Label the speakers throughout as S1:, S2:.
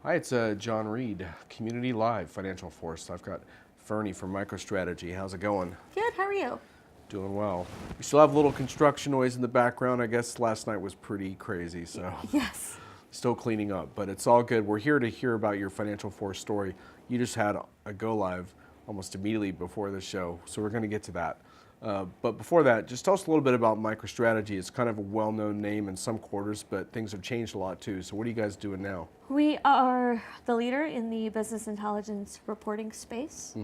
S1: Hi, it's John Reed, Community Live Financial Force. I've got Fernie from Microstrategy. How's it going?
S2: Good, how are you?
S1: Doing well. We still have a little construction noise in the background. I guess last night was pretty crazy, so
S2: Yes.
S1: still cleaning up, but it's all good. We're here to hear about your Financial Force story. You just had a go live almost immediately before the show, so we're going to get to that. But before that, just tell us a little bit about MicroStrategy. It's kind of a well-known name in some quarters, but things have changed a lot too. So what are you guys doing now?
S2: We are the leader in the business intelligence reporting space.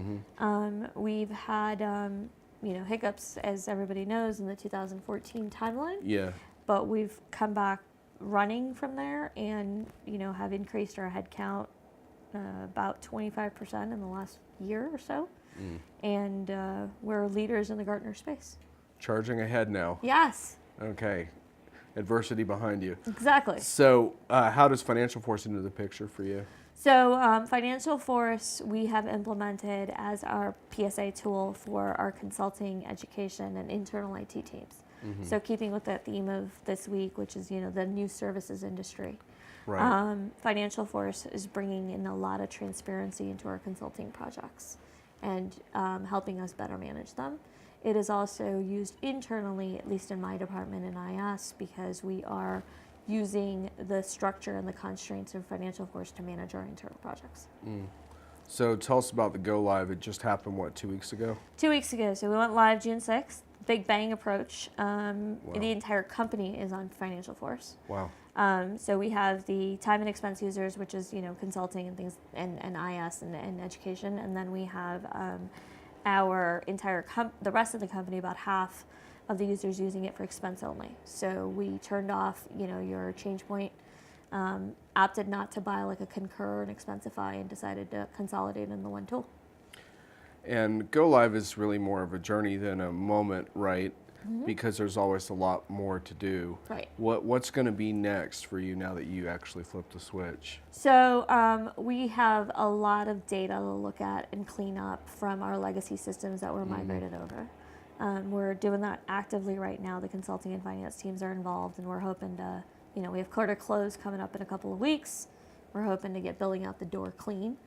S2: We've had hiccups, as everybody knows, in the 2014 timeline.
S1: Yeah.
S2: But we've come back running from there and have increased our headcount about 25% in the last year or so. And we're leaders in the Gartner space.
S1: Charging ahead now.
S2: Yes.
S1: Okay. Adversity behind you.
S2: Exactly.
S1: So how does Financial Force into the picture for you?
S2: So Financial Force we have implemented as our PSA tool for our consulting, education, and internal IT teams. So keeping with that theme of this week, which is the new services industry.
S1: Right.
S2: Financial Force is bringing in a lot of transparency into our consulting projects and helping us better manage them. It is also used internally, at least in my department in IS, because we are using the structure and the constraints of Financial Force to manage our internal projects.
S1: So tell us about the go live. It just happened, what, 2 weeks ago?
S2: 2 weeks ago, so we went live June 6th. Big bang approach. The entire company is on Financial Force.
S1: Wow.
S2: So we have the time and expense users, which is consulting and things, and IS and education, and then we have our entire the rest of the company, about half of the users using it for expense only. So we turned off your change point, opted not to buy like a Concur and Expensify, and decided to consolidate in the one tool.
S1: And go live is really more of a journey than a moment, right? Because there's always a lot more to do.
S2: Right.
S1: What's going to be next for you now that you actually flipped the switch?
S2: So we have a lot of data to look at and clean up from our legacy systems that were migrated over. We're doing that actively right now. The consulting and finance teams are involved, and we're hoping to, we have quarter close coming up in a couple of weeks. We're hoping to get billing out the door clean.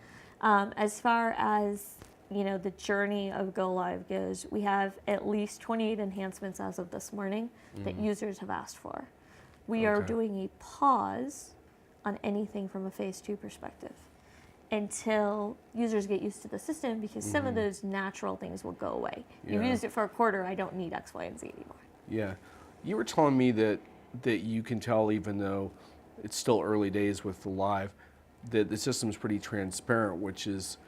S2: As far as the journey of go live goes, we have at least 28 enhancements as of this morning that users have asked for. We are doing a pause on anything from a phase 2 perspective until users get used to the system, because some of those natural things will go away. You've used it for a quarter, I don't need X, Y, and Z anymore.
S1: Yeah. You were telling me that you can tell, even though it's still early days with the live, that the system's pretty transparent, which is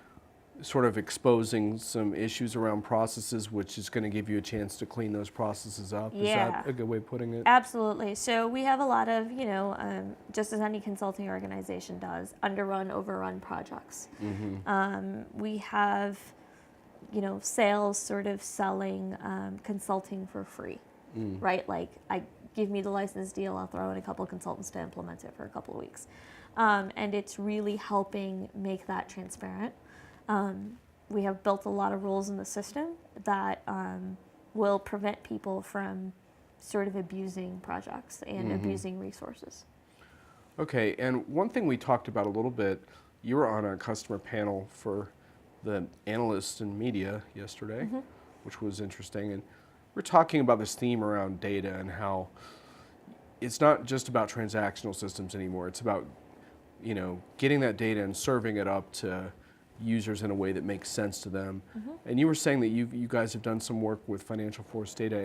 S1: sort of exposing some issues around processes, which is going to give you a chance to clean those processes up.
S2: Yeah.
S1: Is that a good way of putting it?
S2: Absolutely. So we have a lot of, just as any consulting organization does, underrun, overrun projects. We have, sales sort of selling consulting for free, right? Like, give me the license deal, I'll throw in a couple of consultants to implement it for a couple of weeks. And it's really helping make that transparent. We have built a lot of rules in the system that will prevent people from sort of abusing projects and abusing resources.
S1: Okay, and one thing we talked about a little bit, you were on a customer panel for the analysts and media yesterday, which was interesting, and we're talking about this theme around data and how it's not just about transactional systems anymore. It's about getting that data and serving it up to users in a way that makes sense to them. And you were saying that you guys have done some work with Financial Force data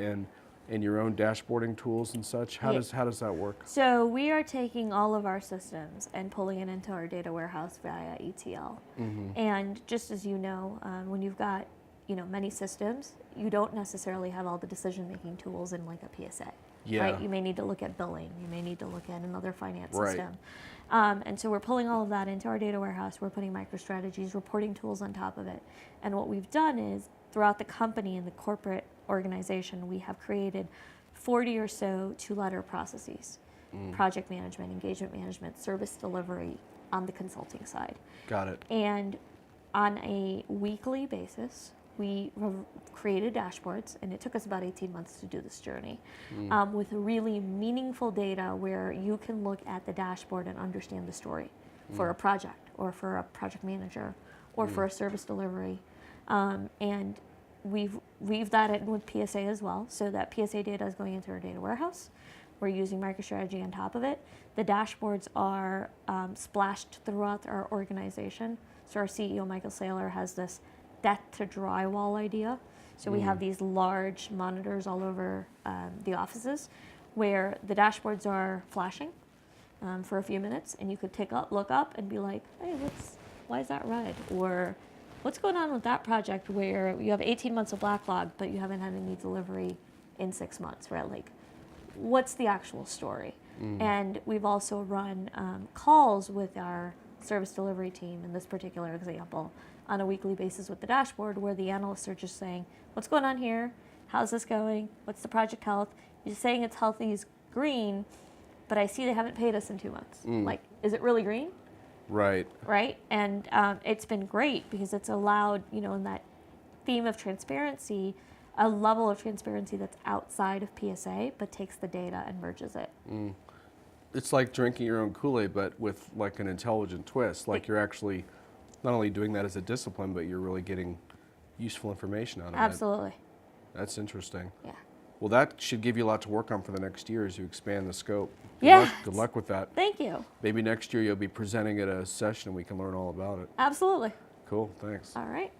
S1: and your own dashboarding tools and such. How does that work?
S2: So we are taking all of our systems and pulling it into our data warehouse via ETL. And just as when you've got many systems, you don't necessarily have all the decision-making tools in like a PSA.
S1: Yeah.
S2: Right? You may need to look at billing. You may need to look at another finance system. And so we're pulling all of that into our data warehouse. We're putting MicroStrategy's reporting tools on top of it. And what we've done is, throughout the company and the corporate organization, we have created 40 or so two-letter processes. Project management, engagement management, service delivery on the consulting side.
S1: Got it.
S2: And on a weekly basis, we created dashboards, and it took us about 18 months to do this journey, with really meaningful data where you can look at the dashboard and understand the story. for a project or for a project manager or for a service delivery. And we've weaved that in with PSA as well, so that PSA data is going into our data warehouse. We're using Microstrategy on top of it. The dashboards are splashed throughout our organization. So our CEO, Michael Saylor, has this death to drywall idea. So we have these large monitors all over the offices where the dashboards are flashing for a few minutes, and you could look up and be like, hey, why is that red? Or what's going on with that project where you have 18 months of backlog, but you haven't had any delivery in 6 months, right? Like, what's the actual story? And we've also run calls with our service delivery team in this particular example on a weekly basis with the dashboard, where the analysts are just saying, what's going on here? How's this going? What's the project health? You're saying it's healthy is green, but I see they haven't paid us in 2 months. Like, is it really green?
S1: Right.
S2: Right? And it's been great because it's allowed, in that theme of transparency, a level of transparency that's outside of PSA, but takes the data and merges it.
S1: It's like drinking your own Kool-Aid, but with like an intelligent twist. Like you're actually not only doing that as a discipline, but you're really getting useful information out of it.
S2: Absolutely.
S1: That's interesting.
S2: Yeah.
S1: Well, that should give you a lot to work on for the next year as you expand the scope. Good luck with that.
S2: Thank you.
S1: Maybe next year you'll be presenting at a session and we can learn all about it.
S2: Absolutely.
S1: Cool, thanks.
S2: All right.